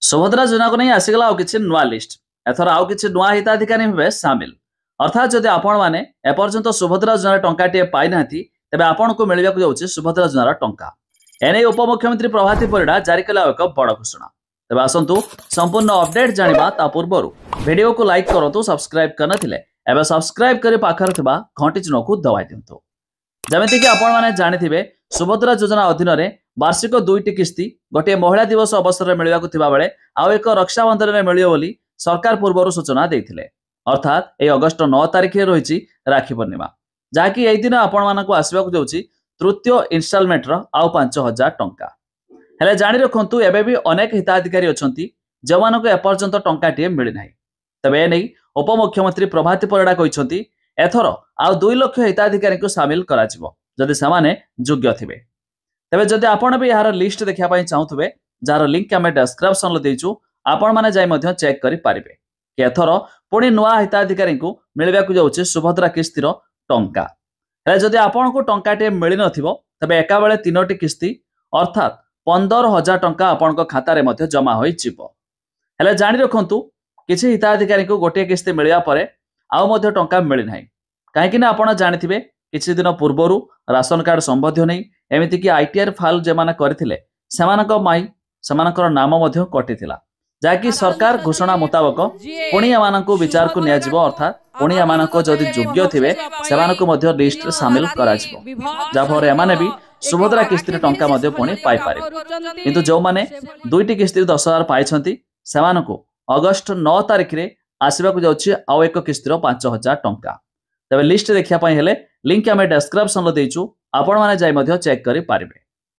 सुभद्रा योजना को नहीं आसीगला आउ किछि नुआ लिस्ट एथर आउ किछि नुआ हिताधिकारी हे सामिल अर्थात जदि आपण माने एपर्यंत सुभद्रा योजना टंकाटे पाई नाथि तेबे आपण को मिलिबाकु जाउछि सुभद्रा योजना टंका एने उपमुख्यमंत्री प्रभाती परिडा जारी कला एक बड़ घोषणा। तेबे आसंतु संपूर्ण अपडेट जानिबा ता पूर्वरु वीडियो को लाइक करंतु सब्सक्राइब करनथिले एबे सब्सक्राइब करी पाखर थिबा घंटी चिन्ह को दबाइ दियंतु। जेमिति कि आपण माने जानिथिबे सुभद्रा योजना अधीन रे वार्षिक 2टी किस्ती गोटे महिला दिवस अवसर में मिलवाकु थिबा बेले आउ एक रक्षाबंधन में मिलियो बोली सरकार पूर्व सूचना देइथिले। अर्थात ए अगस्ट 9 तारिख रे रहिछि राखी पूर्णिमा जाकि एई दिन आपण मानकु आसीबाकु जाउछि तृतीय इन्स्टॉलमेंट रो आउ 5000 टंका। हेले जानि रखंतु एबे भी अनेक हिताधिकारी अछंती जवानको एपर्यंत टंकाटिए मिलि नाही। तबे ए नै उपमुख्यमंत्री प्रभाती परिडा कहिसंती एथर आउ 2 लाख हिताधिकारी को शामिल करा जिवो जदि समाने योग्य थिबे। तेबे जदि आपण भी यार लिस्ट देखिया पई चाहुथबे जार लिंक आमे डिस्क्रिप्शन ले देइछु आपण माने जाई मध्य चेक करि पारिबे कि एथर पुणी नुआ हिताधिकारी को मिलबाकु जाउछि सुभद्रा किस्तीर टंका। हेले जदि आपण को टंकाटे मिलि नथिबो तबे एका बेले 3टी किस्ती अर्थात 15,000 टंका आपण को खाता रे मध्य जमा होई जिवो। हेले जानि रखंतु किछि हिताधिकारी को गोटे किस्ती मिलिया परे आउ मध्य टंका मिलि नाही काहेकि ना आपण जानिथिबे किछि दिन पूर्वरु राशन कार्ड संबंधी नै एमिति कि आईटीआर फाइल जे माने करथिले सेमानकर नाम मध्य कटिथिला जाकि सरकार घोषणा मुताबक पुणी एमानकु विचार को निया जिवो अर्थात पुणी एमानको जदि योग्य थिबे सेमानकु मध्य लिस्ट रे शामिल करा जिवो जा फर एमाने भी सुभद्रा किस्ती टंका मध्य पुणी पाई पारे। किंतु जो माने 2टी किस्ती 10,000 पाइछंती सेमानकु अगस्ट 9 तारिख रे आसीबाकु जाउछि आउ एक किस्तीर 5,000 टंका। तबे लिस्ट देखिया पई हेले लिंक आमे डिस्क्रिप्शन रे देइछु आपण माने जाई मध्य चेक करि पारिबे।